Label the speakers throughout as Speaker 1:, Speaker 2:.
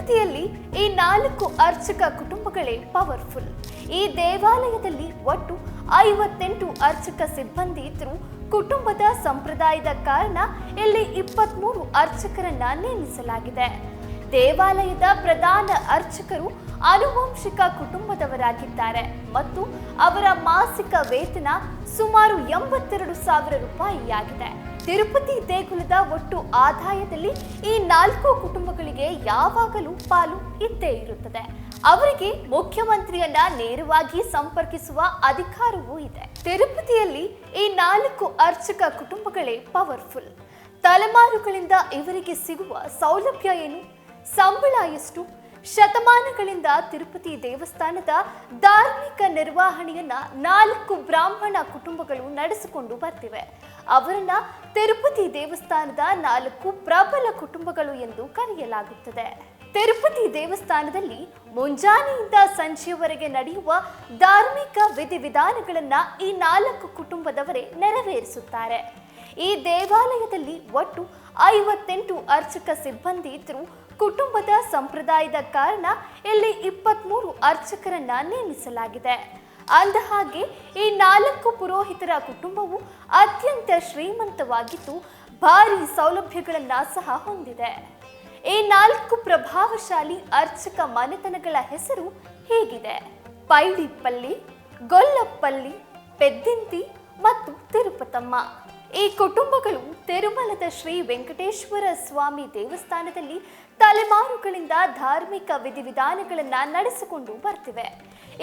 Speaker 1: ತಿರುಪತಿಯಲ್ಲಿ ಈ 4 ಅರ್ಚಕ ಕುಟುಂಬಗಳೇ ಪವರ್ಫುಲ್. ಈ ದೇವಾಲಯದಲ್ಲಿ ಒಟ್ಟು 58 ಅರ್ಚಕ ಸಿಬ್ಬಂದಿ ಇದ್ದರೂ ಕುಟುಂಬದ ಸಂಪ್ರದಾಯದ ಕಾರಣ ಇಲ್ಲಿ 23 ಅರ್ಚಕರನ್ನ ನೇಮಿಸಲಾಗಿದೆ. ದೇವಾಲಯದ ಪ್ರಧಾನ ಅರ್ಚಕರು ಆನುವಂಶಿಕ ಕುಟುಂಬದವರಾಗಿದ್ದಾರೆ ಮತ್ತು ಅವರ ಮಾಸಿಕ ವೇತನ ಸುಮಾರು 82,000 ರೂಪಾಯಿಯಾಗಿದೆ. ತಿರುಪತಿ ದೇಗುಲದ ಒಟ್ಟು ಆದಾಯದಲ್ಲಿ ಈ 4 ಕುಟುಂಬಗಳಿಗೆ ಯಾವಾಗಲೂ ಪಾಲು ಇದ್ದೇ ಇರುತ್ತದೆ. ಅವರಿಗೆ ಮುಖ್ಯಮಂತ್ರಿಯನ್ನ ನೇರವಾಗಿ ಸಂಪರ್ಕಿಸುವ ಅಧಿಕಾರವೂ ಇದೆ. ತಿರುಪತಿಯಲ್ಲಿ ಈ 4 ಅರ್ಚಕ ಕುಟುಂಬಗಳೇ ಪವರ್ಫುಲ್. ತಲೆಮಾರುಗಳಿಂದ ಇವರಿಗೆ ಸಿಗುವ ಸೌಲಭ್ಯ ಏನು, ಸಂಬಳ ಎಷ್ಟು? ಶತಮಾನಗಳಿಂದ ತಿರುಪತಿ ದೇವಸ್ಥಾನದ ಧಾರ್ಮಿಕ ನಿರ್ವಹಣೆಯನ್ನ 4 ಬ್ರಾಹ್ಮಣ ಕುಟುಂಬಗಳು ನಡೆಸಿಕೊಂಡು ಬರ್ತಿವೆ. ಅವರನ್ನ ತಿರುಪತಿ ದೇವಸ್ಥಾನದ 4 ಪ್ರಬಲ ಕುಟುಂಬಗಳು ಎಂದು ಕರೆಯಲಾಗುತ್ತದೆ. ತಿರುಪತಿ ದೇವಸ್ಥಾನದಲ್ಲಿ ಮುಂಜಾನೆಯಿಂದ ಸಂಜೆಯವರೆಗೆ ನಡೆಯುವ ಧಾರ್ಮಿಕ ವಿಧಿವಿಧಾನಗಳನ್ನ ಈ 4 ಕುಟುಂಬದವರೇ ನೆರವೇರಿಸುತ್ತಾರೆ. ಈ ದೇವಾಲಯದಲ್ಲಿ ಒಟ್ಟು 58 ಅರ್ಚಕ ಸಿಬ್ಬಂದಿ ಇದ್ದರೂ ಕುಟುಂಬದ ಸಂಪ್ರದಾಯದ ಕಾರಣ ಇಲ್ಲಿ 23 ಅರ್ಚಕರನ್ನ ನೇಮಿಸಲಾಗಿದೆ. ಅಂದಹಾಗೆ ಈ 4 ಪುರೋಹಿತರ ಕುಟುಂಬವು ಅತ್ಯಂತ ಶ್ರೀಮಂತವಾಗಿದ್ದು ಭಾರಿ ಸೌಲಭ್ಯಗಳನ್ನ ಸಹ ಹೊಂದಿದೆ. ಈ 4 ಪ್ರಭಾವಶಾಲಿ ಅರ್ಚಕ ಮನೆತನಗಳ ಹೆಸರು ಹೀಗಿದೆ: ಪೈಡಿಪಲ್ಲಿ, ಗೊಲ್ಲಪಲ್ಲಿ, ಪೆದ್ದಿಂತಿ ಮತ್ತು ತಿರುಪತಮ್ಮ. ಈ ಕುಟುಂಬಗಳು ತಿರುಮಲದ ಶ್ರೀ ವೆಂಕಟೇಶ್ವರ ಸ್ವಾಮಿ ದೇವಸ್ಥಾನದಲ್ಲಿ ತಲೆಮಾರುಗಳಿಂದ ಧಾರ್ಮಿಕ ವಿಧಿವಿಧಾನಗಳನ್ನ ನಡೆಸಿಕೊಂಡು ಬರ್ತಿವೆ.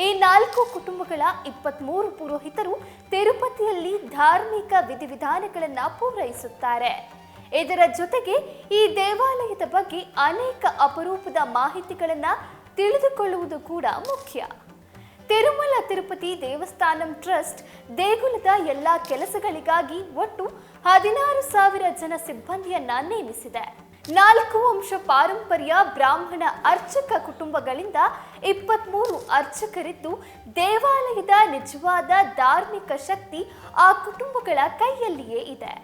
Speaker 1: ಈ 4 ಕುಟುಂಬಗಳ 23 ಪುರೋಹಿತರು ತಿರುಪತಿಯಲ್ಲಿ ಧಾರ್ಮಿಕ ವಿಧಿವಿಧಾನಗಳನ್ನ ಪೂರೈಸುತ್ತಾರೆ. ಇದರ ಜೊತೆಗೆ ಈ ದೇವಾಲಯದ ಬಗ್ಗೆ ಅನೇಕ ಅಪರೂಪದ ಮಾಹಿತಿಗಳನ್ನ ತಿಳಿದುಕೊಳ್ಳುವುದು ಕೂಡ ಮುಖ್ಯ. ತಿರುಮಲ ತಿರುಪತಿ ದೇವಸ್ಥಾನಂ ಟ್ರಸ್ಟ್ ದೇಗುಲದ ಎಲ್ಲ ಕೆಲಸಗಳಿಗಾಗಿ ಒಟ್ಟು 16,000 ಜನ ಸಿಬ್ಬಂದಿಯನ್ನ ನೇಮಿಸಿದೆ. 4 ವಂಶ ಪಾರಂಪರ್ಯ ಬ್ರಾಹ್ಮಣ ಅರ್ಚಕ ಕುಟುಂಬಗಳಿಂದ 23 ಅರ್ಚಕರಿದ್ದು ದೇವಾಲಯದ ನಿಜವಾದ ಧಾರ್ಮಿಕ ಶಕ್ತಿ ಆ ಕುಟುಂಬಗಳ ಕೈಯಲ್ಲಿಯೇ ಇದೆ.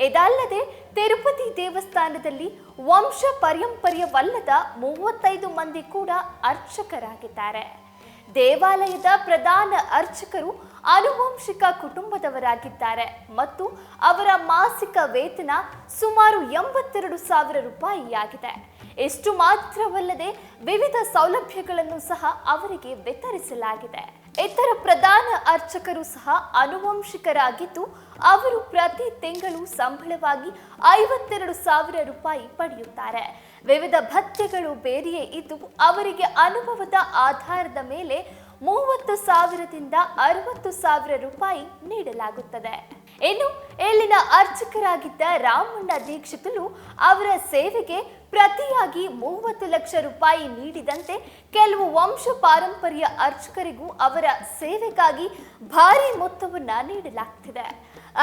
Speaker 1: ಇದಲ್ಲದೆ ತಿರುಪತಿ ದೇವಸ್ಥಾನದಲ್ಲಿ ವಂಶ ಪಾರಂಪರ್ಯವಲ್ಲದ 35 ಮಂದಿ ಕೂಡ ಅರ್ಚಕರಾಗಿದ್ದಾರೆ. ದೇವಾಲಯದ ಪ್ರಧಾನ ಅರ್ಚಕರು ಆನುವಂಶಿಕ ಕುಟುಂಬದವರಾಗಿದ್ದಾರೆ ಮತ್ತು ಅವರ ಮಾಸಿಕ ವೇತನ ಸುಮಾರು 82,000 ರೂಪಾಯಿಯಾಗಿದೆ. ಇಷ್ಟು ಮಾತ್ರವಲ್ಲದೆ ವಿವಿಧ ಸೌಲಭ್ಯಗಳನ್ನು ಸಹ ಅವರಿಗೆ ವಿತರಿಸಲಾಗಿದೆ. ಇತರ ಪ್ರಧಾನ ಅರ್ಚಕರು ಸಹ ಆನುವಂಶಿಕರಾಗಿದ್ದು ಅವರು ಪ್ರತಿ ತಿಂಗಳು ಸಂಬಳವಾಗಿ 52,000 ರೂಪಾಯಿ ಪಡೆಯುತ್ತಾರೆ. ವಿವಿಧ ಭತ್ಯೆಗಳು ಬೇರೆಯೇ ಇದ್ದು ಅವರಿಗೆ ಅನುಭವದ ಆಧಾರದ ಮೇಲೆ 30,000ದಿಂದ 60,000 ರೂಪಾಯಿ ನೀಡಲಾಗುತ್ತದೆ. ಇನ್ನು ಇಲ್ಲಿನ ಅರ್ಚಕರಾಗಿದ್ದ ರಾಮಣ್ಣ ದೀಕ್ಷಿತರು ಅವರ ಸೇವೆಗೆ ಪ್ರತಿಯಾಗಿ 30 ಲಕ್ಷ ರೂಪಾಯಿ ನೀಡಿದಂತೆ ಕೆಲವು ವಂಶ ಪಾರಂಪರ್ಯ ಅರ್ಚಕರಿಗೂ ಅವರ ಸೇವೆಗಾಗಿ ಭಾರಿ ಮೊತ್ತವನ್ನ ನೀಡಲಾಗ್ತಿದೆ.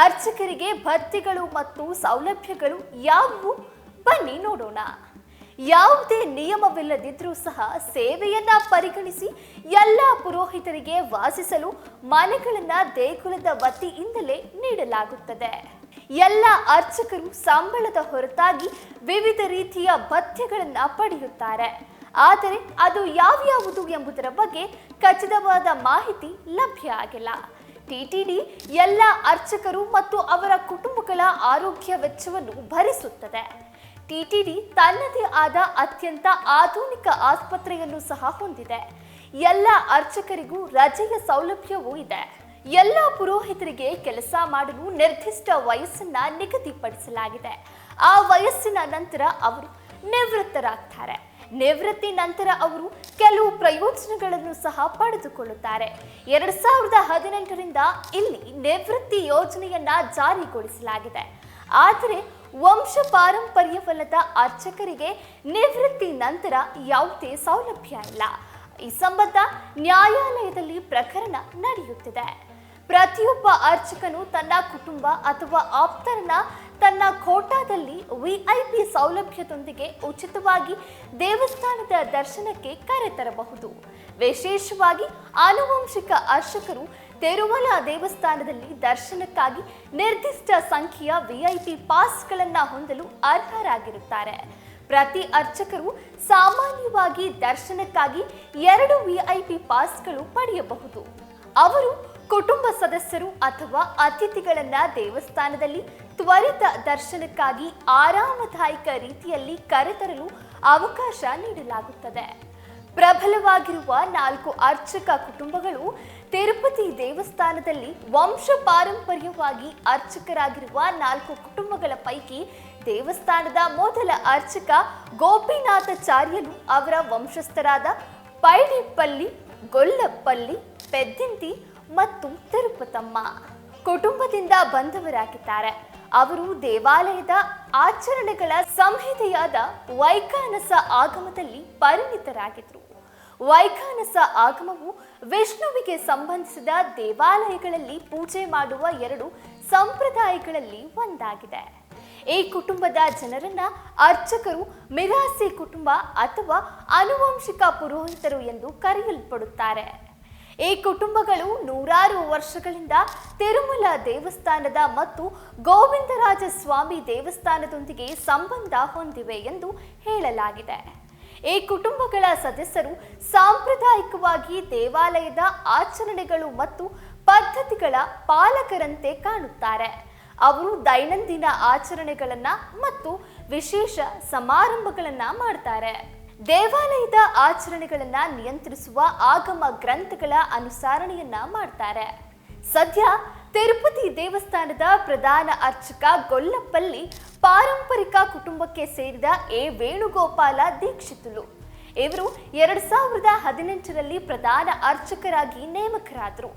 Speaker 1: ಅರ್ಚಕರಿಗೆ ಭತ್ಯೆಗಳು ಮತ್ತು ಸೌಲಭ್ಯಗಳು ಯಾವುವು ಬನ್ನಿ ನೋಡೋಣ. ಯಾವುದೇ ನಿಯಮವಿಲ್ಲದಿದ್ರೂ ಸಹ ಸೇವೆಯನ್ನ ಪರಿಗಣಿಸಿ ಎಲ್ಲ ಪುರೋಹಿತರಿಗೆ ವಾಸಿಸಲು ಮನೆಗಳನ್ನ ದೇಗುಲದ ವತಿಯಿಂದಲೇ ನೀಡಲಾಗುತ್ತದೆ. ಎಲ್ಲ ಅರ್ಚಕರು ಸಂಬಳದ ಹೊರತಾಗಿ ವಿವಿಧ ರೀತಿಯ ಭತ್ಯೆಗಳನ್ನ ಪಡೆಯುತ್ತಾರೆ. ಆದರೆ ಅದು ಯಾವ್ಯಾವುದು ಎಂಬುದರ ಬಗ್ಗೆ ಖಚಿತವಾದ ಮಾಹಿತಿ ಲಭ್ಯ ಆಗಿಲ್ಲ. ಟಿಟಿಡಿ ಎಲ್ಲ ಅರ್ಚಕರು ಮತ್ತು ಅವರ ಕುಟುಂಬಗಳ ಆರೋಗ್ಯ ವೆಚ್ಚವನ್ನು ಭರಿಸುತ್ತದೆ. ಟಿಟಿಡಿ ತನ್ನದೇ ಆದ ಅತ್ಯಂತ ಆಧುನಿಕ ಆಸ್ಪತ್ರೆಯನ್ನು ಸಹ ಹೊಂದಿದೆ. ಎಲ್ಲ ಅರ್ಚಕರಿಗೂ ರಜೆಯ ಸೌಲಭ್ಯವೂ ಇದೆ. ಎಲ್ಲ ಪುರೋಹಿತರಿಗೆ ಕೆಲಸ ಮಾಡಲು ನಿರ್ದಿಷ್ಟ ವಯಸ್ಸನ್ನ ನಿಗದಿಪಡಿಸಲಾಗಿದೆ. ಆ ವಯಸ್ಸಿನ ನಂತರ ಅವರು ನಿವೃತ್ತರಾಗ್ತಾರೆ. ನಿವೃತ್ತಿ ನಂತರ ಅವರು ಕೆಲವು ಪ್ರಯೋಜನಗಳನ್ನು ಸಹ ಪಡೆದುಕೊಳ್ಳುತ್ತಾರೆ. 2018ರಿಂದ ಇಲ್ಲಿ ನಿವೃತ್ತಿ ಯೋಜನೆಯನ್ನ ಜಾರಿಗೊಳಿಸಲಾಗಿದೆ. ಆದರೆ ವಂಶ ಪಾರಂಪರ್ಯವಲ್ಲದ ಅರ್ಚಕರಿಗೆ ನಿವೃತ್ತಿ ನಂತರ ಯಾವುದೇ ಸೌಲಭ್ಯ ಇಲ್ಲ. ಈ ಸಂಬಂಧ ನ್ಯಾಯಾಲಯದಲ್ಲಿ ಪ್ರಕರಣ ನಡೆಯುತ್ತಿದೆ. ಪ್ರತಿಯೊಬ್ಬ ಅರ್ಚಕನು ತನ್ನ ಕುಟುಂಬ ಅಥವಾ ಆಪ್ತರನ್ನ ತನ್ನ ಖೋಟಾದಲ್ಲಿ ವಿಐಪಿ ಸೌಲಭ್ಯದೊಂದಿಗೆ ಉಚಿತವಾಗಿ ದೇವಸ್ಥಾನದ ದರ್ಶನಕ್ಕೆ ಕರೆತರಬಹುದು. ವಿಶೇಷವಾಗಿ ಆನುವಂಶಿಕ ಅರ್ಚಕರು ತಿರುಮಲ ದೇವಸ್ಥಾನದಲ್ಲಿ ದರ್ಶನಕ್ಕಾಗಿ ನಿರ್ದಿಷ್ಟ ಸಂಖ್ಯೆಯ ವಿಐಪಿ ಪಾಸ್ಗಳನ್ನು ಹೊಂದಲು ಅರ್ಹರಾಗಿರುತ್ತಾರೆ. ಪ್ರತಿ ಅರ್ಚಕರು ಸಾಮಾನ್ಯವಾಗಿ ದರ್ಶನಕ್ಕಾಗಿ 2 ವಿಐಪಿ ಪಾಸ್ಗಳು ಪಡೆಯಬಹುದು. ಅವರು ಕುಟುಂಬ ಸದಸ್ಯರು ಅಥವಾ ಅತಿಥಿಗಳನ್ನ ದೇವಸ್ಥಾನದಲ್ಲಿ ತ್ವರಿತ ದರ್ಶನಕ್ಕಾಗಿ ಆರಾಮದಾಯಕ ರೀತಿಯಲ್ಲಿ ಕರೆತರಲು ಅವಕಾಶ ನೀಡಲಾಗುತ್ತದೆ. ಪ್ರಬಲವಾಗಿರುವ 4 ಅರ್ಚಕ ಕುಟುಂಬಗಳು ತಿರುಪತಿ ದೇವಸ್ಥಾನದಲ್ಲಿ ವಂಶ ಪಾರಂಪರ್ಯವಾಗಿ ಅರ್ಚಕರಾಗಿರುವ 4 ಕುಟುಂಬಗಳ ಪೈಕಿ ದೇವಸ್ಥಾನದ ಮೊದಲ ಅರ್ಚಕ ಗೋಪಿನಾಥಾಚಾರ್ಯರು ಅವರ ವಂಶಸ್ಥರಾದ ಪೈಡಿಪಲ್ಲಿ, ಗೊಲ್ಲಪಲ್ಲಿ, ಪೆದ್ದಿಂತಿ ಮತ್ತು ತಿರುಪತಮ್ಮ ಕುಟುಂಬದಿಂದ ಬಂದವರಾಗಿದ್ದಾರೆ. ಅವರು ದೇವಾಲಯದ ಆಚರಣೆಗಳ ಸಂಹಿತೆಯಾದ ವೈಖಾನಸ ಆಗಮದಲ್ಲಿ ಪರಿಣಿತರಾಗಿದ್ದರು. ವೈಖಾನಸ ಆಗಮವು ವಿಷ್ಣುವಿಗೆ ಸಂಬಂಧಿಸಿದ ದೇವಾಲಯಗಳಲ್ಲಿ ಪೂಜೆ ಮಾಡುವ 2 ಸಂಪ್ರದಾಯಗಳಲ್ಲಿ ಒಂದಾಗಿದೆ. ಈ ಕುಟುಂಬದ ಜನರನ್ನ ಅರ್ಚಕರು ಮಿರಾಸಿ ಕುಟುಂಬ ಅಥವಾ ಆನುವಂಶಿಕ ಪುರೋಹಿತರು ಎಂದು ಕರೆಯಲ್ಪಡುತ್ತಾರೆ. ಈ ಕುಟುಂಬಗಳು ನೂರಾರು ವರ್ಷಗಳಿಂದ ತಿರುಮಲ ದೇವಸ್ಥಾನದ ಮತ್ತು ಗೋವಿಂದರಾಜ ಸ್ವಾಮಿ ದೇವಸ್ಥಾನದೊಂದಿಗೆ ಸಂಬಂಧ ಹೊಂದಿವೆ ಎಂದು ಹೇಳಲಾಗಿದೆ. ಈ ಕುಟುಂಬಗಳ ಸದಸ್ಯರು ಸಾಂಪ್ರದಾಯಿಕವಾಗಿ ದೇವಾಲಯದ ಆಚರಣೆಗಳು ಮತ್ತು ಪದ್ಧತಿಗಳ ಪಾಲಕರಂತೆ ಕಾಣುತ್ತಾರೆ. ಅವರು ದೈನಂದಿನ ಆಚರಣೆಗಳನ್ನ ಮತ್ತು ವಿಶೇಷ ಸಮಾರಂಭಗಳನ್ನ ಮಾಡ್ತಾರೆ. ದೇವಾಲಯದ ಆಚರಣೆಗಳನ್ನ ನಿಯಂತ್ರಿಸುವ ಆಗಮ ಗ್ರಂಥಗಳ ಅನುಸರಣೆಯನ್ನ ಮಾಡ್ತಾರೆ. ಸದ್ಯ ತಿರುಪತಿ ದೇವಸ್ಥಾನದ ಪ್ರಧಾನ ಅರ್ಚಕ ಗೊಲ್ಲಪಲ್ಲಿ ಪಾರಂಪರಿಕ ಕುಟುಂಬಕ್ಕೆ ಸೇರಿದ ವೇಣುಗೋಪಾಲ ದೀಕ್ಷಿತುಲು. ಇವರು 2018ರಲ್ಲಿ ಪ್ರಧಾನ ಅರ್ಚಕರಾಗಿ ನೇಮಕರಾದರು.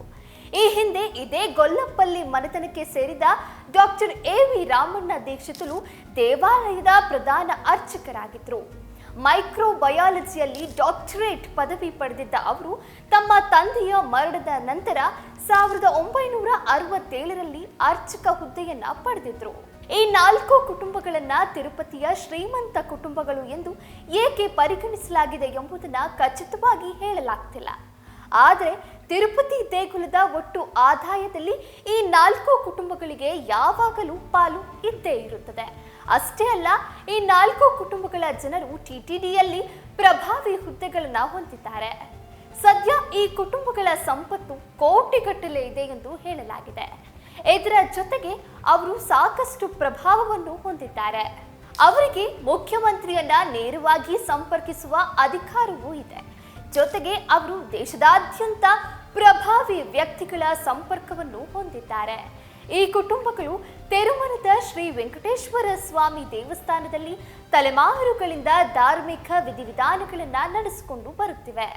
Speaker 1: ಈ ಹಿಂದೆ ಇದೇ ಗೊಲ್ಲಪಲ್ಲಿ ಮನೆತನಕ್ಕೆ ಸೇರಿದ ಡಾಕ್ಟರ್ ವಿ ರಾಮಣ್ಣ ದೀಕ್ಷಿತುಲು ದೇವಾಲಯದ ಪ್ರಧಾನ ಅರ್ಚಕರಾಗಿದ್ದರು. ಮೈಕ್ರೋಬಯಾಲಜಿಯಲ್ಲಿ ಡಾಕ್ಟರೇಟ್ ಪದವಿ ಪಡೆದಿದ್ದ ಅವರು ತಮ್ಮ ತಂದೆಯ ಮರಣದ ನಂತರ 1967ರಲ್ಲಿ ಅರ್ಚಕ ಹುದ್ದೆಯನ್ನ ಪಡೆದಿದ್ರು. ಈ 4 ಕುಟುಂಬಗಳನ್ನ ತಿರುಪತಿಯ ಶ್ರೀಮಂತ ಕುಟುಂಬಗಳು ಎಂದು ಏಕೆ ಪರಿಗಣಿಸಲಾಗಿದೆ ಎಂಬುದನ್ನು ಖಚಿತವಾಗಿ ಹೇಳಲಾಗ್ತಿಲ್ಲ. ಆದರೆ ತಿರುಪತಿ ದೇಗುಲದ ಒಟ್ಟು ಆದಾಯದಲ್ಲಿ ಈ 4 ಕುಟುಂಬಗಳಿಗೆ ಯಾವಾಗಲೂ ಪಾಲು ಇದ್ದೇ ಇರುತ್ತದೆ. ಅಷ್ಟೇ ಅಲ್ಲ, ಈ 4 ಕುಟುಂಬಗಳ ಜನರು ಟಿಟಿಡಿಯಲ್ಲಿ ಪ್ರಭಾವಿ ಹುದ್ದೆಗಳನ್ನು ಹೊಂದಿದ್ದಾರೆ. ಸದ್ಯ ಈ ಕುಟುಂಬಗಳ ಸಂಪತ್ತು ಕೋಟಿಗಟ್ಟಲೆ ಇದೆ ಎಂದು ಹೇಳಲಾಗಿದೆ. ಇದರ ಜೊತೆಗೆ ಅವರು ಸಾಕಷ್ಟು ಪ್ರಭಾವವನ್ನು ಹೊಂದಿದ್ದಾರೆ. ಅವರಿಗೆ ಮುಖ್ಯಮಂತ್ರಿಯನ್ನ ನೇರವಾಗಿ ಸಂಪರ್ಕಿಸುವ ಅಧಿಕಾರವೂ ಇದೆ. ಜೊತೆಗೆ ಅವರು ದೇಶದಾದ್ಯಂತ ಪ್ರಭಾವಿ ವ್ಯಕ್ತಿಗಳ ಸಂಪರ್ಕವನ್ನು ಹೊಂದಿದ್ದಾರೆ. ಈ ಕುಟುಂಬಗಳು ತಿರುಮಲದ ಶ್ರೀ ವೆಂಕಟೇಶ್ವರ ಸ್ವಾಮಿ ದೇವಸ್ಥಾನದಲ್ಲಿ ತಲೆಮಾರುಗಳಿಂದ ಧಾರ್ಮಿಕ ವಿಧಿವಿಧಾನಗಳನ್ನು ನಡೆಸಿಕೊಂಡು ಬರುತ್ತಿವೆ.